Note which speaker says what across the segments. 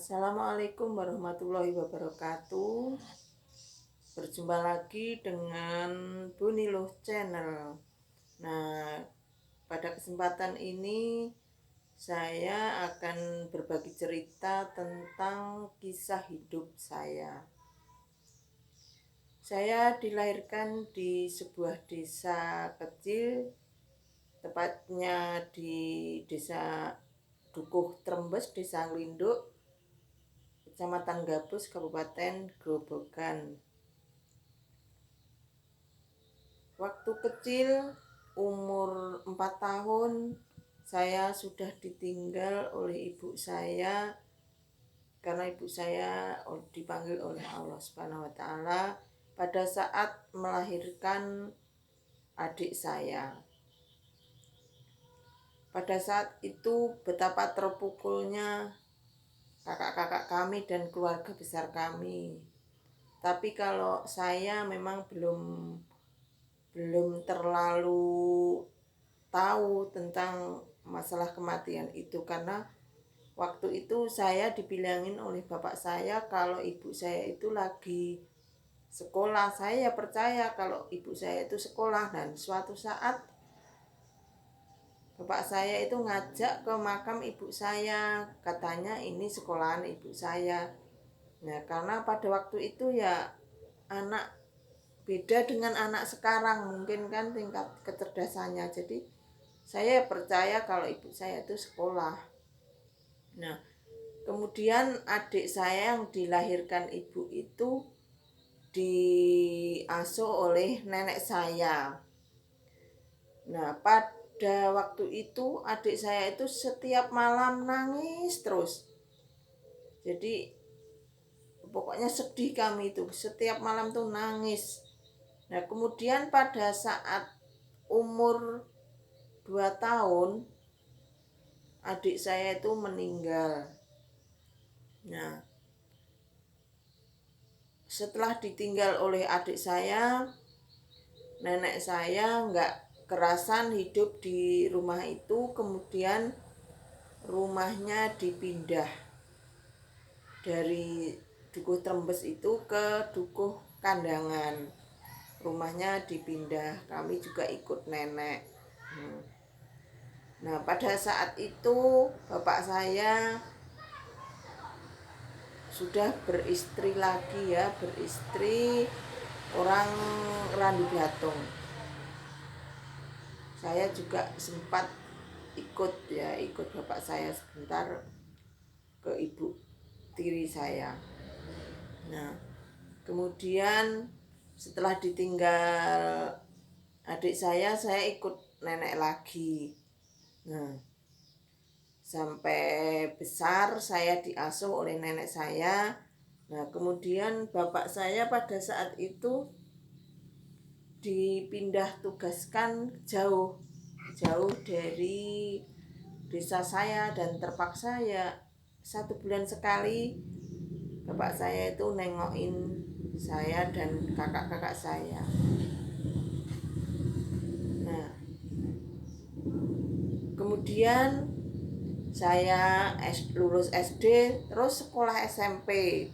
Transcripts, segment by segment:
Speaker 1: Assalamualaikum warahmatullahi wabarakatuh. Berjumpa lagi dengan Bu Niluh Channel. Nah, pada kesempatan ini saya akan berbagi cerita tentang kisah hidup saya. Saya dilahirkan di sebuah desa kecil, tepatnya di Desa Dukuh Trembes, Desa Nglinduk, Kecamatan Gabus, Kabupaten Grobogan. Waktu kecil, umur 4 tahun, saya sudah ditinggal oleh ibu saya karena ibu saya dipanggil oleh Allah Subhanahu wa taala pada saat melahirkan adik saya. Pada saat itu betapa terpukulnya kakak-kakak kami dan keluarga besar kami. Tapi kalau saya memang belum terlalu tahu tentang masalah kematian itu, karena waktu itu saya dibilangin oleh bapak saya kalau ibu saya itu lagi sekolah. Saya percaya kalau ibu saya itu sekolah, dan suatu saat bapak saya itu ngajak ke makam ibu saya, katanya ini sekolahan ibu saya. Nah, karena pada waktu itu ya anak beda dengan anak sekarang, mungkin kan tingkat kecerdasannya. Jadi saya percaya kalau ibu saya itu sekolah. Nah, kemudian adik saya yang dilahirkan ibu itu diasuh oleh nenek saya. Nah, pada waktu itu adik saya itu setiap malam nangis terus. Jadi pokoknya sedih kami itu, setiap malam tuh nangis. Nah, kemudian pada saat umur 2 tahun adik saya itu meninggal. Nah, setelah ditinggal oleh adik saya, nenek saya nggak kerasan hidup di rumah itu, kemudian rumahnya dipindah dari Dukuh Trembes itu ke Dukuh Kandangan. Rumahnya dipindah, kami juga ikut nenek. Nah, pada saat itu bapak saya sudah beristri lagi ya, beristri orang Randu Blatung. Saya juga sempat ikut bapak saya sebentar ke ibu tiri saya. Nah, kemudian setelah ditinggal adik saya ikut nenek lagi. Nah, sampai besar saya diasuh oleh nenek saya. Nah, kemudian bapak saya pada saat itu dipindah tugaskan jauh dari desa saya, dan terpaksa ya 1 bulan sekali bapak saya itu nengokin saya dan kakak-kakak saya. Nah, kemudian saya lulus SD, terus sekolah SMP.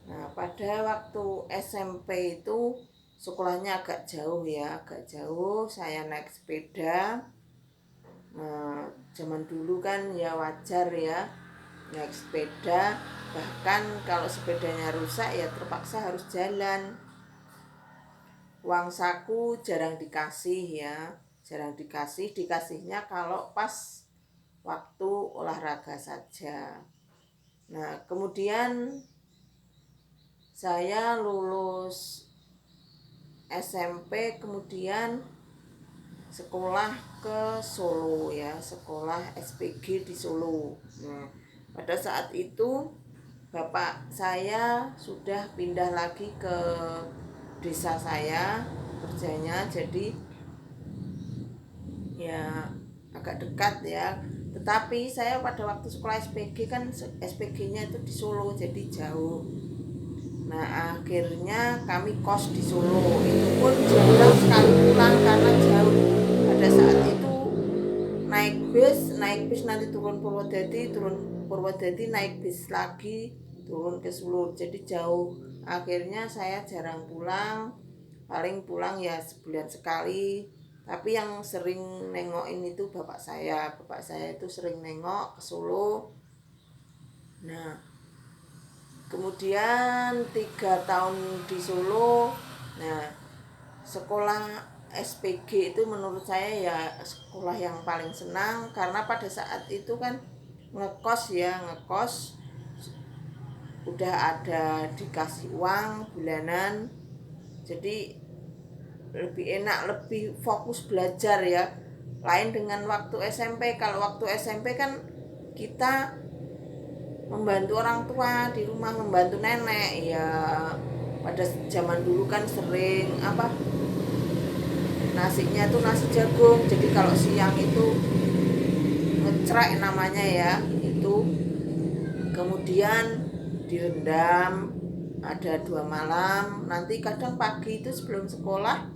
Speaker 1: Nah, pada waktu SMP itu sekolahnya agak jauh ya, saya naik sepeda. Nah, zaman dulu kan ya wajar ya naik sepeda, bahkan kalau sepedanya rusak ya terpaksa harus jalan. Uang saku jarang dikasih ya, dikasihnya kalau pas waktu olahraga saja. Nah, kemudian saya lulus SMP, kemudian sekolah ke Solo ya, sekolah SPG di Solo. Nah, pada saat itu bapak saya sudah pindah lagi ke desa saya kerjanya, jadi ya agak dekat ya. Tetapi saya pada waktu sekolah SPG kan SPG-nya itu di Solo, jadi jauh. Nah, akhirnya kami kos di Solo. Itu pun jarang sekali pulang karena jauh. Pada saat itu naik naik bis nanti turun Purwodadi naik bis lagi turun ke Sulu, jadi jauh. Akhirnya saya jarang pulang, paling pulang ya sebulan sekali. Tapi yang sering nengokin itu bapak saya itu sering nengok ke Solo. Nah, kemudian 3 tahun di Solo. Nah, sekolah SPG itu menurut saya ya sekolah yang paling senang, karena pada saat itu kan ngekos udah ada dikasih uang bulanan, jadi lebih enak, lebih fokus belajar ya. Lain dengan waktu SMP. Kalau waktu SMP kan kita membantu orang tua di rumah, membantu nenek ya. Pada zaman dulu kan sering nasinya tuh nasi jagung, jadi kalau siang itu ngecrek namanya ya itu, kemudian direndam ada 2 malam. Nanti kadang pagi itu sebelum sekolah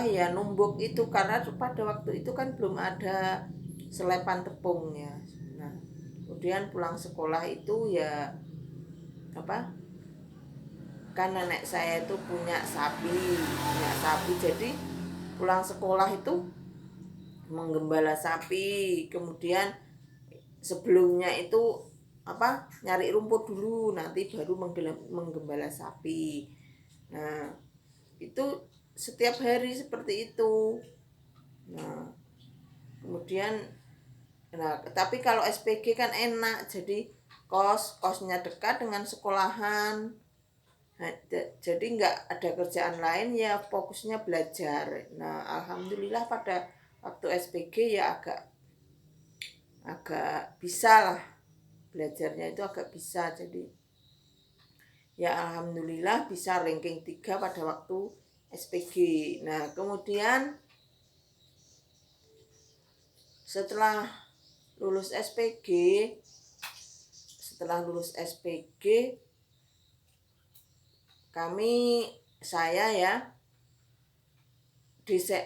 Speaker 1: ya numbuk itu, karena pada waktu itu kan belum ada selepan tepung ya. Nah, kemudian pulang sekolah itu ya kan nenek saya itu punya sapi, jadi pulang sekolah itu menggembala sapi, kemudian sebelumnya itu nyari rumput dulu, nanti baru menggembala sapi. Nah, itu setiap hari seperti itu. Nah, kemudian tapi kalau SPG kan enak, jadi kosnya dekat dengan sekolahan. Nah, jadi nggak ada kerjaan lain ya, fokusnya belajar. Nah, alhamdulillah pada waktu SPG ya agak bisa lah, belajarnya itu agak bisa. Jadi ya alhamdulillah bisa ranking 3 pada waktu SPG. Nah, kemudian setelah lulus SPG saya ya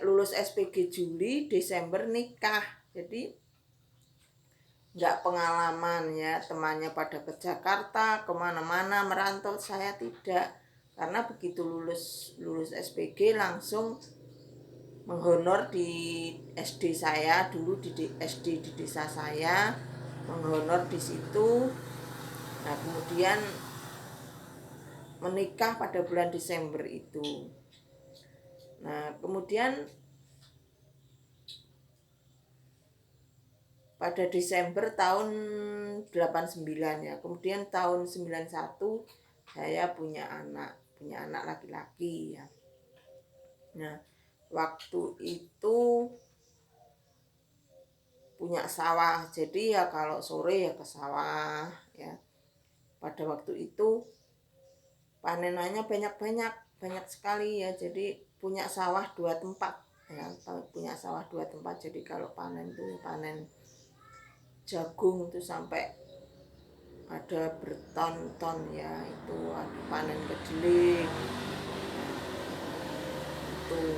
Speaker 1: lulus SPG Juli, Desember nikah. Jadi nggak pengalaman ya, temannya pada ke Jakarta kemana-mana merantau, saya tidak. Karena begitu lulus SPG langsung menghonor di SD saya dulu, di SD di desa saya, menghonor di situ. Nah, kemudian menikah pada bulan Desember itu. Nah, kemudian pada Desember tahun 89 ya. Kemudian tahun 91 saya punya anak laki-laki ya. Nah, waktu itu punya sawah, jadi ya kalau sore ya ke sawah ya. Pada waktu itu panenannya banyak sekali ya, jadi punya sawah 2 tempat ya, jadi kalau panen itu panen jagung itu sampai ada berton-ton ya, itu panen kedelai itu.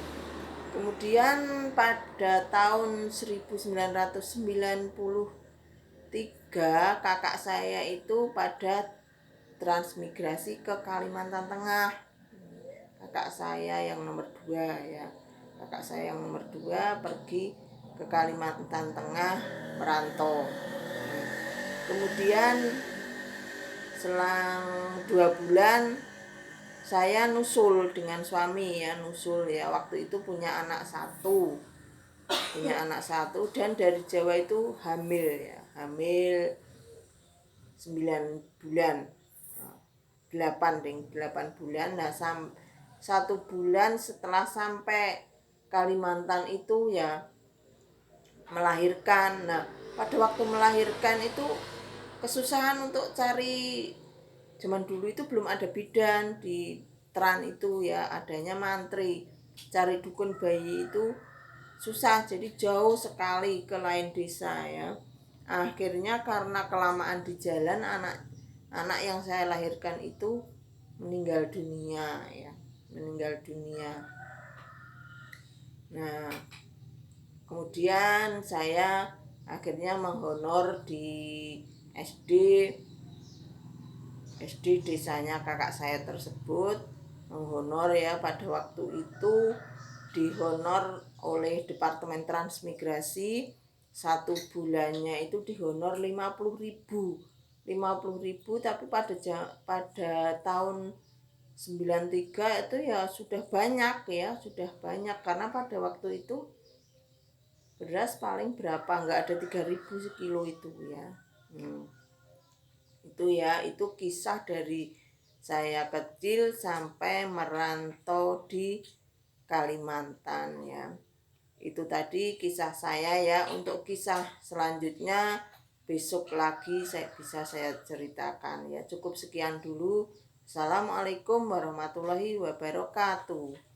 Speaker 1: Kemudian pada tahun 1993 kakak saya itu pada transmigrasi ke Kalimantan Tengah. Kakak saya yang nomor 2 pergi ke Kalimantan Tengah merantau. Kemudian selang 2 bulan saya nusul dengan suami ya, waktu itu punya anak satu dan dari Jawa itu hamil 9 bulan, 8 bulan. Nah, 1 bulan setelah sampai Kalimantan itu ya melahirkan. Nah, pada waktu melahirkan itu kesusahan untuk cari, zaman dulu itu belum ada bidan di Tran itu ya, adanya mantri. Cari dukun bayi itu susah, jadi jauh sekali ke lain desa ya. Akhirnya karena kelamaan di jalan, anak yang saya lahirkan itu meninggal dunia ya. Nah, Kemudian saya akhirnya menghonor di SD desanya kakak saya tersebut, menghonor ya. Pada waktu itu dihonor oleh Departemen Transmigrasi, 1 bulannya itu dihonor 50.000, tapi pada tahun 93 itu ya sudah banyak ya, sudah banyak, karena pada waktu itu beras paling berapa, nggak ada 3.000 sekilo itu ya. Itu ya, itu kisah dari saya kecil sampai merantau di Kalimantan ya. Itu tadi kisah saya ya. Untuk kisah selanjutnya besok lagi bisa saya ceritakan ya. Cukup sekian dulu. Assalamualaikum warahmatullahi wabarakatuh.